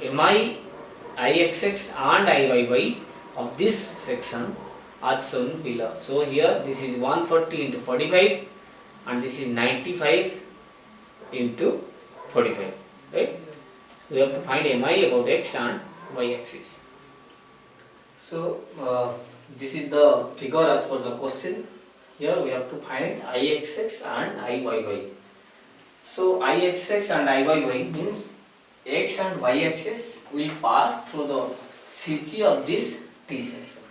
mi, ixx and iyy of this section are shown below. So here this is 140 into 45 and this is 95 into 45, right? We have to find mi about x and y axis. So this is the figure as per the question. Here we have to find ixx and iyy. So ixx and iyy means x and y axis will pass through the CG of this T section.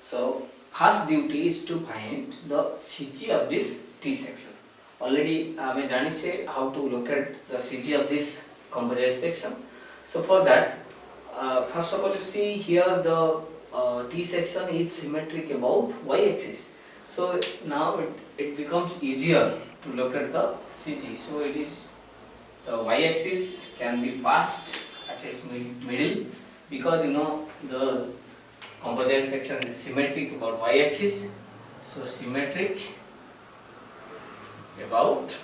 So first duty is to find the CG of this T section. Already I जानी से how to locate the CG of this composite section. So for that, first of all you see here the T section is symmetric about y axis. So now it becomes easier to locate the CG. So it is the y axis can be passed at its middle, because you know the composite section is symmetric about y axis. So symmetric about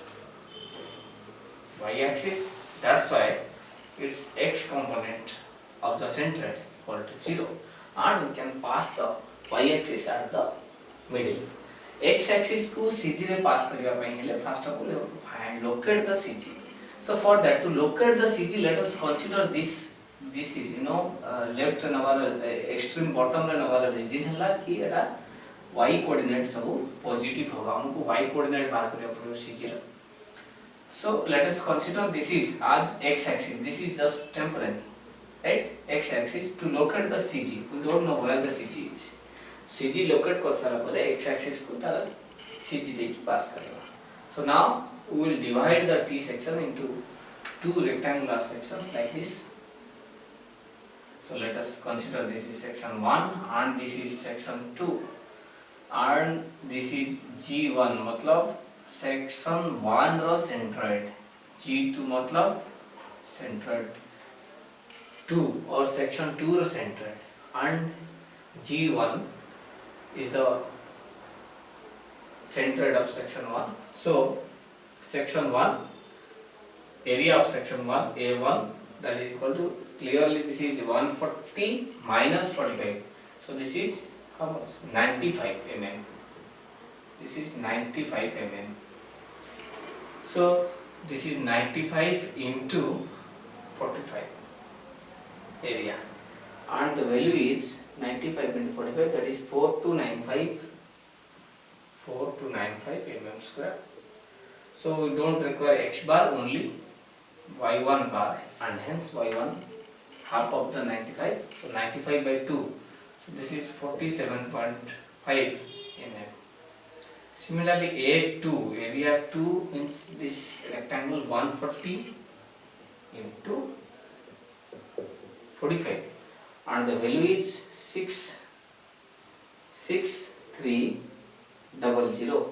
y axis, that's why its x component of the centroid equal to 0, and we can pass the y axis at the middle. X axis को CG रे pass करिया ପାଇଁ हेले first of all you have to find locate the CG. So for that, to locate the CG, let us consider this is left रे noir extreme bottom रे noir region हला कि एटा y coordinate सब positive होगा, हमको y coordinate बाहर करिया पड़ो CG रे. So let us consider this is as x axis. This is just temporary, right? X axis. To locate the CG, we don't know where the CG is. CG locate कर सारा परे x axis को तारा CG देखी pass करेगा. So now we will divide the T section into two rectangular sections like this. So let us consider this is section 1 and this is section 2, and this is G1 मतलब section 1 रो centroid, G2 मतलब centroid 2 or section 2 row centroid, and G1 is the centroid of section 1. So section 1, area of section 1, A1, that is equal to, clearly this is 140 minus 45. So this is how much? 95 mm. This is 95 mm. So this is 95 into 45 area, and the value is 95 into 45, that is 4295 mm square. So we don't require x bar, only y1 bar, and hence y1 half of the 95. So 95 by 2. So this is 47.5 mm. Similarly A2, area 2 means this rectangle 140 into 45, and the value is 6300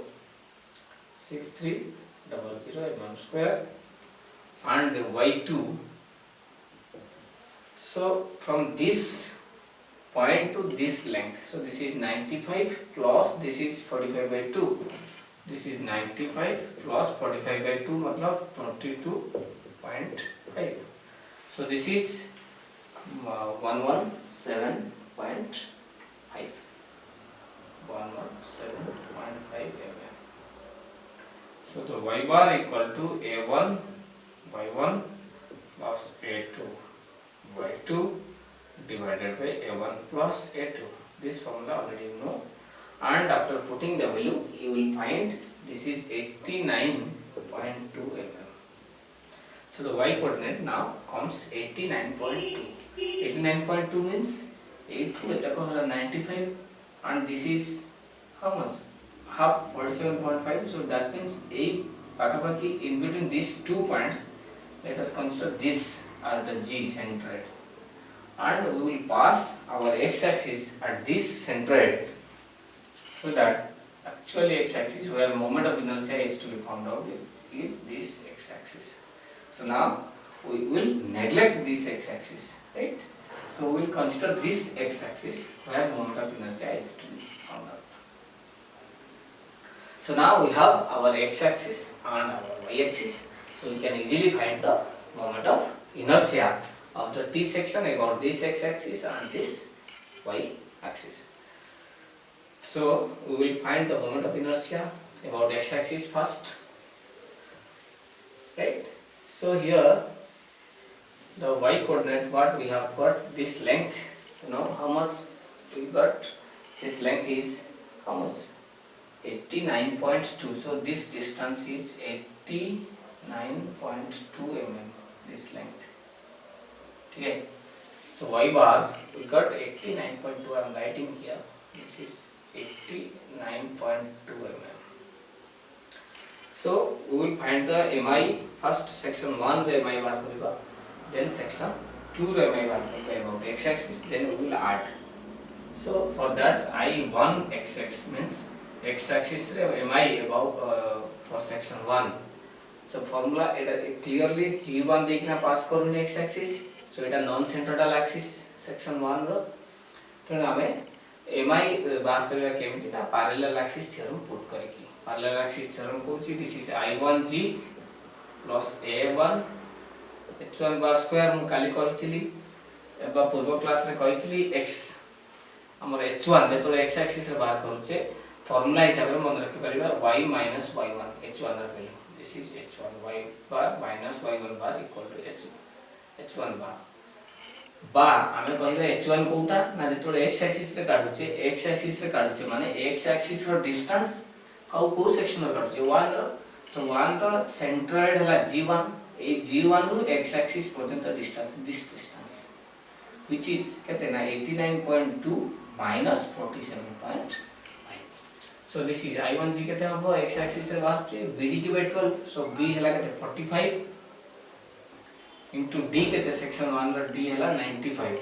mm square, and y2. So from this point to this length, so this is 95 plus this is 45 by 2, this is 95 plus 45 by 2 मतलब 22.5. so this is 117.5 mm. So the y bar equal to A1 y1 plus A2 y2 divided by A1 plus A2. This formula already you know, and after putting the value you will find this is 89.2 mm. So the y coordinate now comes 89.2. 89.2 means 8 to 95, and this is how much? Half 47.5. So that means a pakapaki in between these 2 points. Let us consider this as the G centroid, and we will pass our x-axis at this centroid, so that actually x-axis where moment of inertia is to be found out is this x-axis. So now we will neglect this x-axis, right? So we will consider this x-axis where moment of inertia is to be found out. So now we have our x-axis and our y-axis. So we can easily find the moment of inertia of the T section about this x axis and this y axis. So we will find the moment of inertia about x axis first, right? So here the y coordinate, what we have got, this length, how much we got, this length is how much, 89.2. so this distance is 89.2 mm, this length. Okay, so y bar we got 89.2, I am writing here, this is 89.2 mm. So we will find the mi, first section 1 रे mi bar करिबा, then section 2 रे mi bar करिबा about x axis, then we will add. So for that I1 x means x axis रे mi about for section 1. So formula it clearly g1 देखना pass करूँ x axis, so it a non central axis section 1 रो, तो हमें mi बात करिबा केमिति ना parallel axis theorem put करेगी. Parallel axis theorem Kochi, this is I1g plus A1 H1 bar square मु काली कहितली एबा पूर्व क्लास रे कहितली x हमर H1 जेतो x axis रे बाहर करूचे फार्मूला हिसाब रे मन रखि परिबा y minus y1 H1 र value, this is H1 y bar minus y1 bar equal to H1 bar बा आमे कहिबा H1 कोटा ना जेतो x axis रे काढुचे माने x axis रो डिस्टेंस को सेक्शन रो काढुचे 1 रो, so 1 रो सेंट्रोइड हला g1, ए g1 रो x axis पर्यंत distance, this distance which is केते ना 89.2 minus 47.5. so this is I1 g केते हबो x axis रे बाहर bd की by 12, so b हला केते 45 into d केते सेक्शन 1 रो d हला 95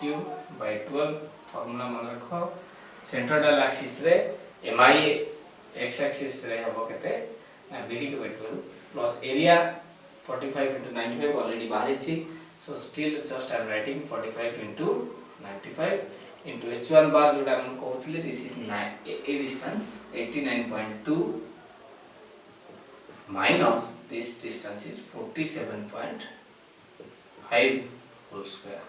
cube by 12 फार्मूला मन रखो. सेंट्रोइडल एक्सिस रे mi x axis रे हबो केते bd की by 12 plus area 45 into 95 already बाहर छी, so still just I am writing 45 into 95 into h1 bar जोटा हम कहउतले, this is a distance 89.2 minus this distance is 47.5 whole square,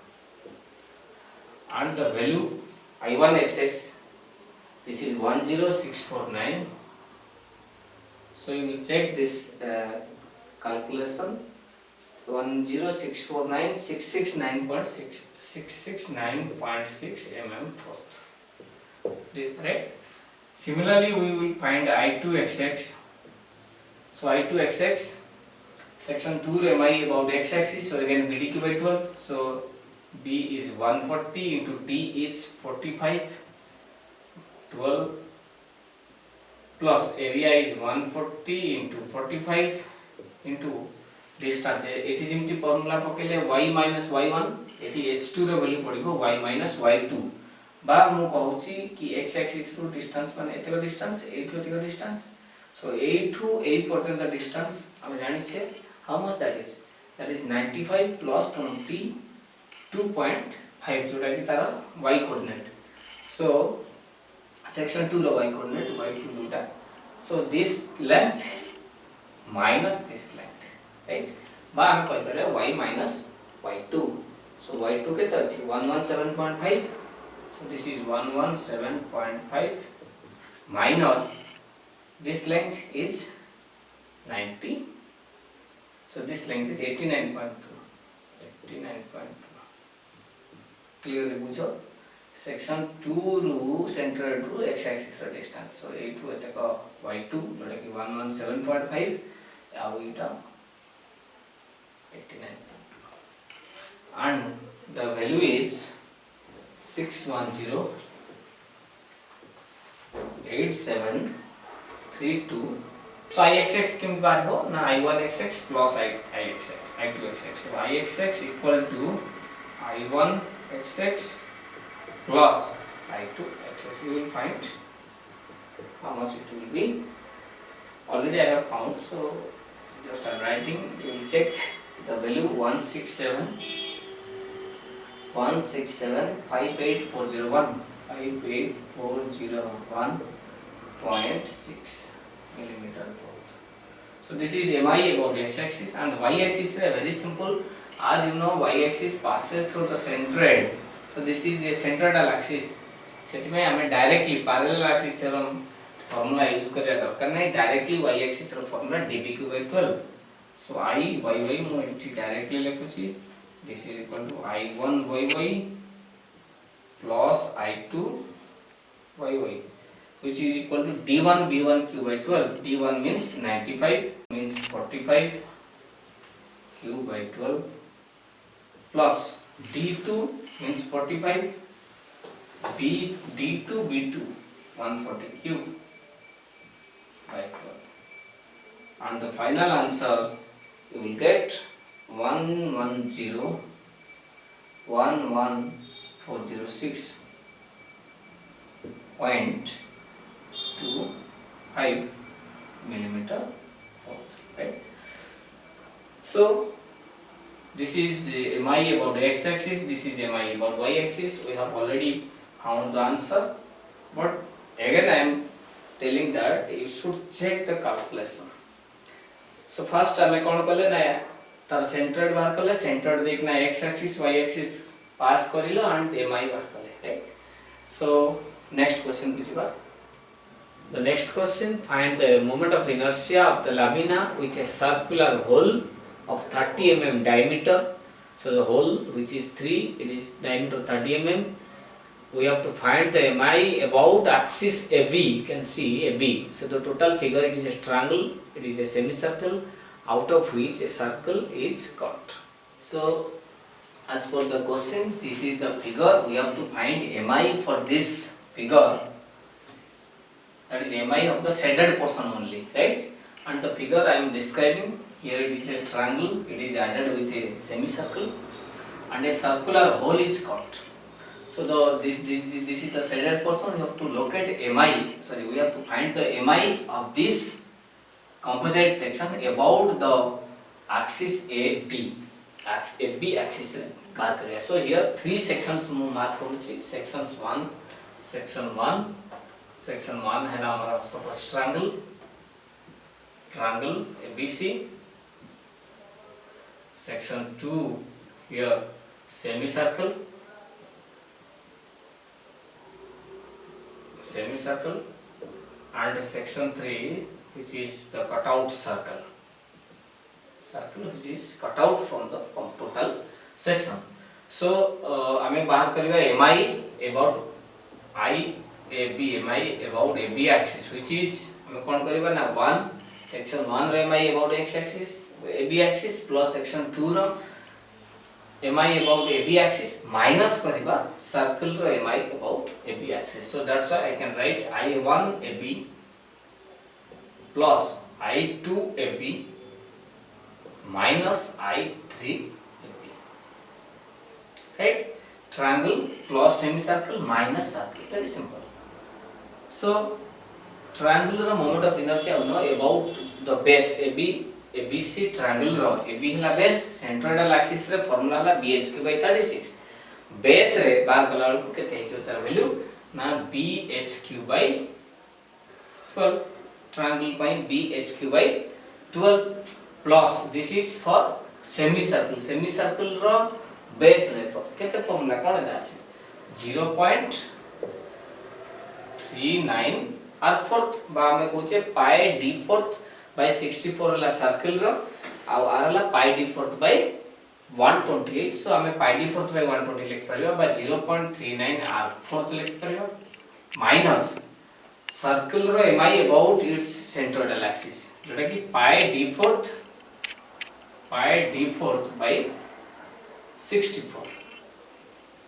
and the value I1 xx, this is 10649. so you will check this calculation, 10649 669.6 mm fourth, right? Similarly we will find I2xx. so I2xx section 2 रे mi about x axis, so again bd by 12, so b is 140 into d is 45, 12 plus area is 140 into 45 into distance, एठी जेमति formula पकेले y minus y1, एठी h2 रो value पडिबो y minus y2, बा मु कहूची कि x axis रो distance माने एतको distance, एठो एतको distance, so a to a पर्यंत डिस्टेंस हम जानि छे how much that is 95 plus 22.5 जोटा कि तार y कोऑर्डिनेट, so section 2 रो y कोऑर्डिनेट y2 जोटा, so this length minus this length, right? बा हम कहि करे y minus y2, so y2 केते अछि 117.5, so this is 117.5 minus this length is 90, so this length is 89.2 clearly बुझो. section 2 रू centre to x axis रा distance, so a to एतक y2 जोटा कि 117.5 आ इटा 89, and the value is 6108732. so ixx किम बारबो ना I1xx plus I2xx, so ixx equal to I1xx plus I2xx. you will find how much it will be. Already I have found, so just I am writing. You will check the value 167,58401 58401.6 millimeter. So this is mi about x axis, and y axis is very simple. As you know, y-axis passes through the centroid, so this is a centroidal axis. ସେଥିପାଇଁ ଆମେ directly parallel axis theorem formula use କରିବା ଦରକାର ନାହିଁ, directly y-axis ର formula dbq/12. So I y ମୁଁ ଏଠି directly ଲେଖୁଛି, this is equal to I1 y plus I2 y which is equal to d1 b1q/12. d1 means 95 means 45 q/12 plus d2 means 45 d2 b2 140 q/12, and the final answer you will get 110,11406.25 millimeter, right? So this is mi about x-axis, this is mi about y-axis. We have already found the answer, but again I am telling that you should check the calculation. So first आमे कौन कले ना तार centred बाहर कले, centred देखना x-axis y-axis pass करिलो and mi बाहर कले, right? So next question बुझिबा. The next question, find the moment of inertia of the lamina with a circular hole of 30 mm diameter. So the hole which is 3, it is diameter 30 mm. We have to find the mi about axis AB. You can see AB. So the total figure, it is a triangle, it is a semicircle, out of which a circle is cut. So as per the question, this is the figure. We have to find mi for this figure. That is mi of the shaded portion only, right? And the figure I am describing here, it is a triangle, it is added with a semicircle, and a circular hole is cut. So this is the shaded portion. You have to locate mi. Sorry, we have to find the mi of this composite section about the axis AB. AB axis mark करिए. So here three sections mu mark करूँची. Sections 1, section 1. Section 1 है ना हमारा suppose triangle ABC. Section 2 here semicircle, and section 3 which is the cutout circle which is cut out from the total section. So हमें बाहर करिए mi about IAB, mi about AB axis, which is हमें कौन करिए ना 1 section 1 रे mi about x axis AB axis plus section 2 row mi about AB axis minus करिबा circle row mi about AB axis. So that's why I can write I1 AB plus I2 AB minus I3 AB. Right? Triangle plus semicircle minus circle. Very simple. So triangular moment of inertia you know about the base AB ABC triangle row AB हला base centroidal axis रे formula हला BHQ/36. base रे बार कला को केते हिजो तार value ना BHQ/12. triangle ପାଇଁ BHQ/12 plus this is for semicircle row base रे केते formula कोन है अछि 0.39 r fourth बा हमें कोचे pi d fourth by 64 हला सर्कल रो आ r हला pi d fourth by 128. so हमें pi d fourth by 120 लिख परियो बा 0.39 r fourth लिख परियो minus सर्कल रो mi about its centroidal axis जोटा कि pi d fourth by 64.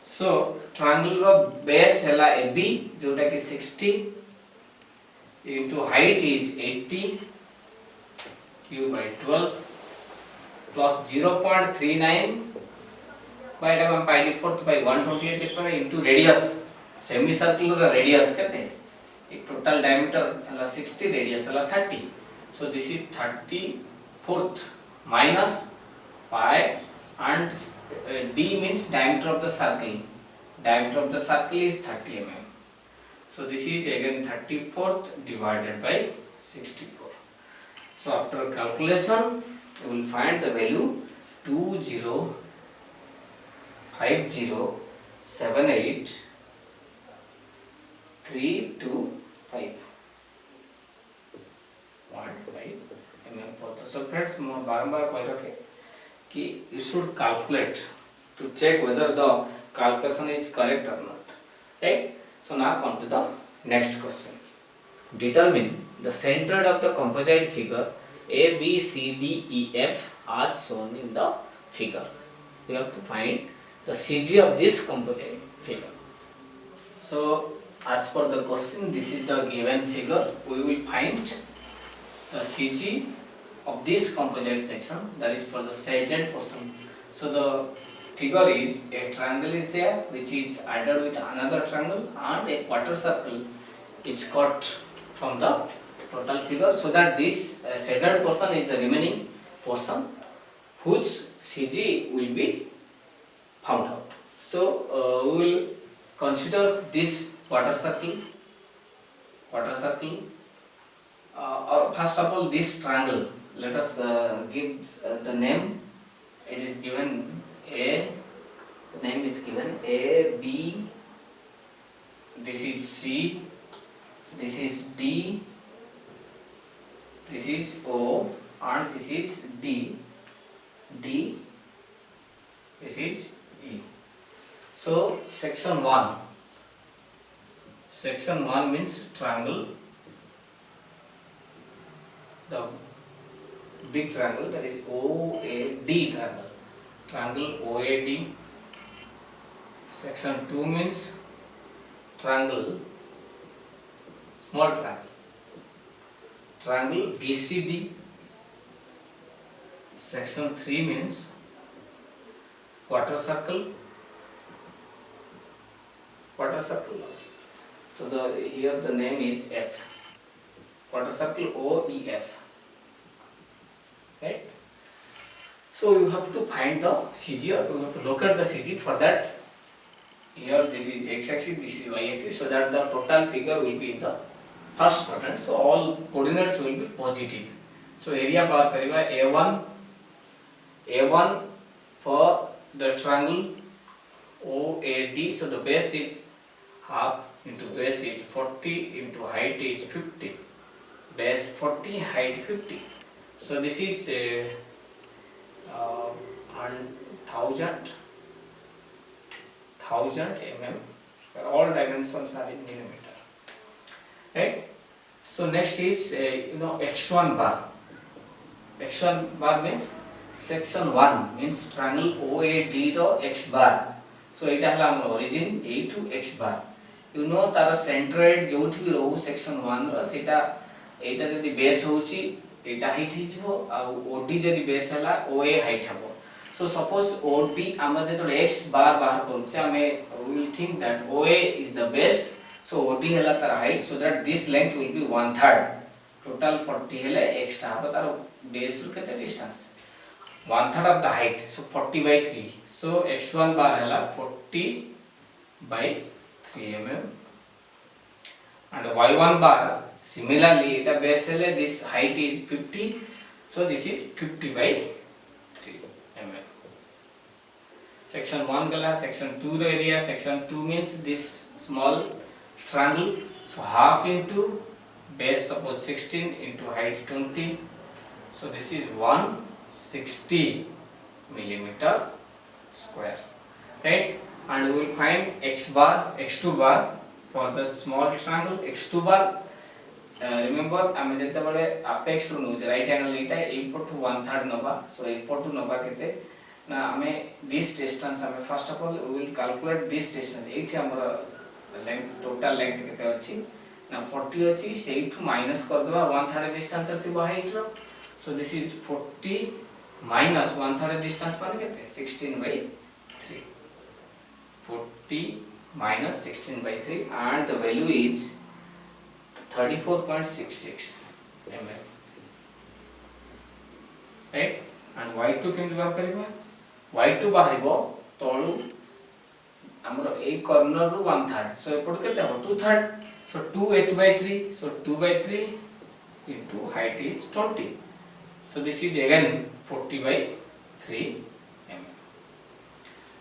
so triangle row base हला AB जोटा कि 60 into height is 80 q/12 plus 0.39 by pi d fourth by 128 लिख पर into radius semicircle रो radius केते total diameter हला 60 radius हला 30. so this is 34th minus pi and d means diameter of the circle is 30 mm. so this is again 34th divided by 64. so after calculation you will find the value 205078325325 So friends, मैं बारंबार कह रखे कि you should calculate to check whether the calculation is correct or not. Right? So now come to the next question. Determine the center of the composite figure A, B, C, D, E, F as shown in the figure. We have to find the CG of this composite figure. So as per the question, this is the given figure. We will find the CG of this composite section, that is for the shaded portion. So the figure is a triangle is there which is added with another triangle and a quarter circle is cut from the total figure, so that this shaded portion is the remaining portion whose CG will be found out. So we will consider this quarter circle or first of all this triangle. Let us give the name. It is given A. The name is given A, B. This is C. This is D. This is O, and this is D. This is E. So section 1. Section 1 means triangle. The big triangle, that is OAD triangle. Triangle OAD. Section 2 means triangle, small triangle. Triangle BCD. Section 3 means quarter circle. So here the name is F. Quarter circle OEF. Right? So you have to find the CG, or you have to locate the CG. For that, here this is x-axis, this is y-axis, so that the total figure will be in the first quadrant. So all coordinates will be positive. So area bar kariba A1 for the triangle OAD. So the base is half into base is 40 into height is 50. Base 40, height 50. So this is 1000 mm. All dimensions are in millimeter. Right? So next is x1 bar. x1 bar means section 1 means triangle OAD ro x bar. So एटा हला हमर origin A to x bar. तार centroid जोठी भी रहू section 1 रो सेटा एटा जदी base होची एटा height हि जिवो आ ओडी जदी बेस हला ओए हाइट हबो. So suppose OD आम जेतो x बार बाहर करूचे आमे we will think that OA is the base. So OD हला तार height, so that this length will be 1/3. Total 40 हले x टा हबो तार बेस रु केते distance 1/3 of the height. So 40/3. So x1 bar हला 40/3 mm. And y1 bar similarly eta base hale this height is 50. So this is 50/3 mm. Section 1 gala section 2 ro area. Section 2 means this small triangle. So half into base suppose 16 into height 20. So this is 160 millimeter square. Right? And we will find x2 bar for the small triangle. x2 bar remember आमे जते बळे apex row no right angle Etah एपट to 1/3 नबा. So एपट to नबा केते ना आमे this distance आमे first of all we will calculate this distance. एठी हमर length total length केते अछि ना 40 अछि, सेइठु माइनस कर दबा 1/3 distance थिबो height row. So this is 40 minus 1/3 distance माने केते 16/3. 40 minus 16/3 and the value is 34.66 mm. Right? And y2 केमति बाहर करिबा? y2 बाहरिबो तळु हमरो ए कॉर्नर रु 1/3. So एपट केते हो 2/3. So 2h/3. So 2/3 into height is 20. So this is again 40/3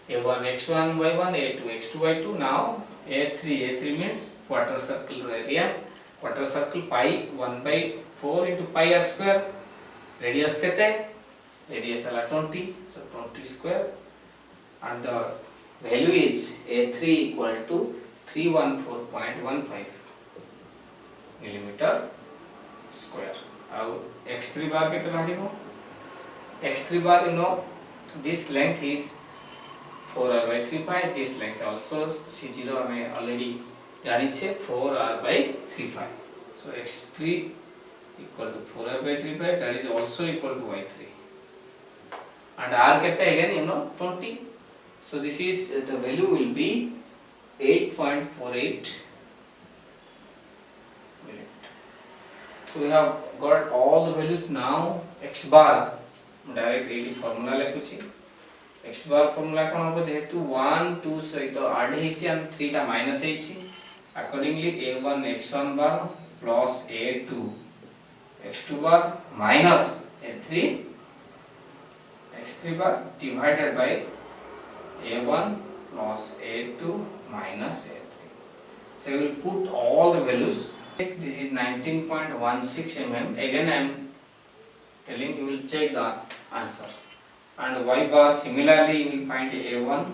A1 x1 y1, A2 x2 y2. Now A3 means quarter circle area. Quarter circle pi 1 by 4 into pi r square. Radius kete? Radius is 20, so 20 square. And the value is A3 equal to 314.15 millimeter square. Now x3 bar kete baharibo? X3 bar, you know, this length is 4r by 3 pi. This length also C0 I already janiche 4r by 3 pi. So x3 equal to 4r by 3 pi, that is also equal to y3. And r kete again, you know, 20. So this is the value will be 8.48 millimeter. So we have got all the values. Now x bar direct eighty formula लेखुची. x bar formula कोन हो जेहेतु 1 2 सहित add हेछि and 3 टा minus हेछि. Accordingly a1 x1 bar plus a2 x2 bar minus a3 x3 bar divided by a1 plus a2 minus a3. So we will put all the values. This is 19.16 mm. Again I am telling you will check the answer. And y bar similarly you will find a1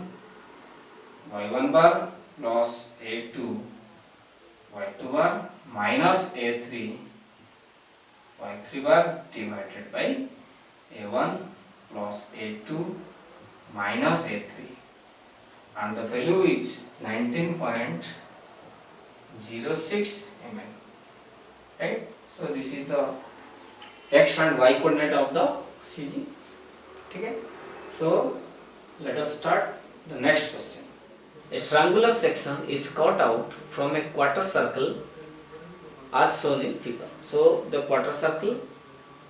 y1 bar plus a2 y2 bar minus a3 y3 bar divided by a1 plus a2 minus a3, and the value is 19.06 mm. Right? So this is the x and y coordinate of the CG. Okay? So let us start the next question. A triangular section is cut out from a quarter circle as shown in figure. So the quarter circle,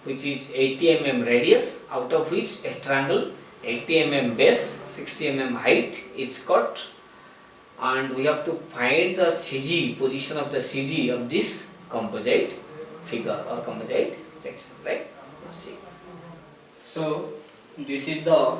which is 80 mm radius, out of which a triangle 80 mm base, 60 mm height is cut, and we have to find the CG, position of the CG of this composite figure or composite section, right? Now see. So this is the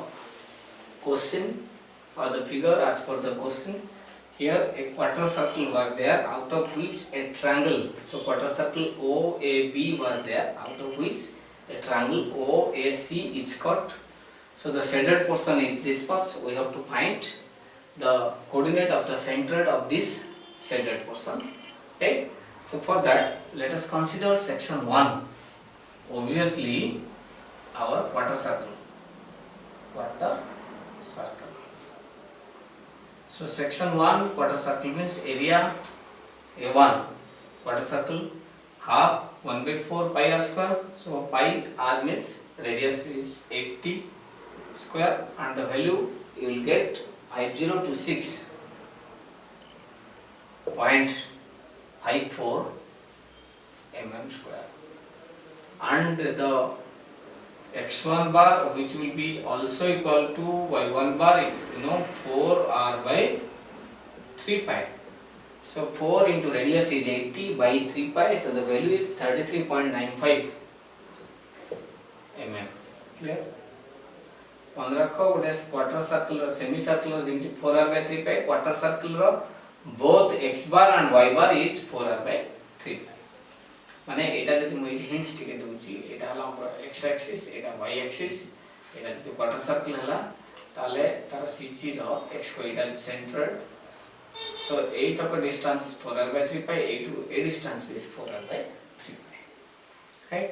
question or the figure as per the question. Here a quarter circle was there, out of which a triangle, so quarter circle OAB was there, out of which a triangle OAC is cut. So the shaded portion is this much. We have to find the coordinate of the center of this shaded portion. Okay. So for that, let us consider section 1. Obviously, our quarter circle. Quarter circle. So section 1 quarter circle means area A1 quarter circle half 1 by 4 pi r square. So pi r means radius is 80 square, and the value you will get 5026.54 mm square, and the x1 bar, which will be also equal to y1 bar, 4r by 3 pi. So 4 into radius is 80 by 3 pi, so the value is 33.95 mm. Clear? मन रख गोटे quarter circle semi circle जेमती 4r by 3 pi, quarter circle रो both x bar and y bar is 4r by 3 pi. माने एटा जति म eighty hints टिके दोछि, एटा हला हमर x एक्सिस, एटा y एक्सिस, एटा जति क्वार्टर सर्कल हला ताले तार CG रो x को एटा सेंटर. So 8 तक distance 4r by 3 pi, a to a distance is 4r by 3 pi. Right?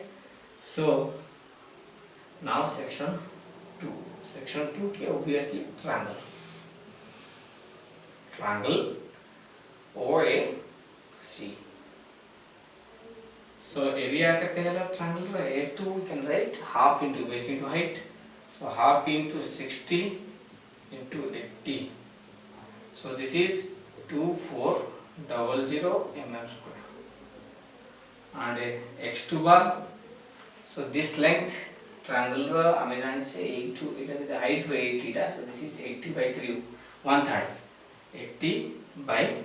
So now section 2. Section 2 के obviously triangle. Triangle OAC. So area कहते हैं triangle रा A2 we can write half into base into height. So half into 60 into 80. So this is 2400 mm square. And x2 bar. So this length triangle रा हमें जाने से 8 to it is the height by 80 टा. So this is 80 by 3 1/3. 80 by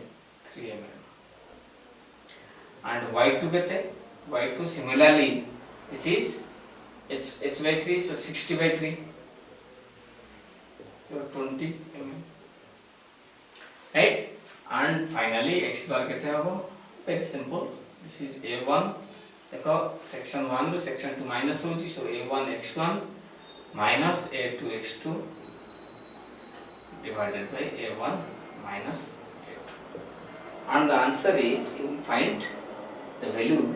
3 mm. And y2 कहते हैं y2 similarly this is h by 3, so 60 by 3. your 20 mm, right? And finally x bar kete hobo, very simple, this is a1, देखो section 1 ରୁ section 2 minus होची, so a1 x1 minus a2 x2 divided by a1 minus a2, and the answer is, you will find the value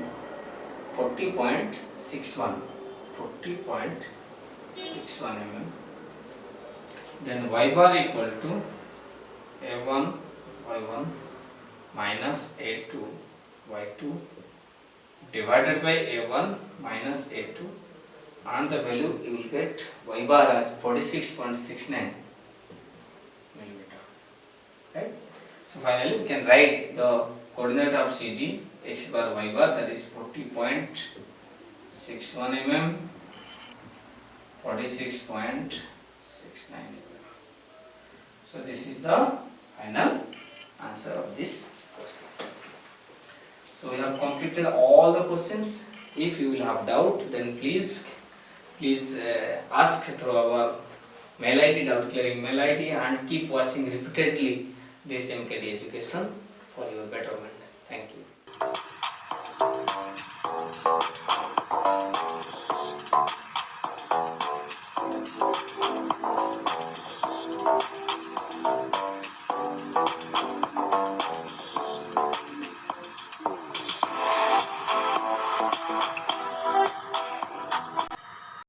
40.61 mm. Then y bar equal to a1 y1 minus a2 y2 divided by a1 minus a2, and the value you will get y bar as 46.69 millimeter, right? So finally we can write the coordinate of CG x bar y bar, that is 40.61 mm, 46.69 mm. So this is the final answer of this question. So we have completed all the questions. If you will have doubt, then please ask through our mail ID, doubt clearing mail ID, and keep watching repeatedly this MKD education for your betterment. Thank you.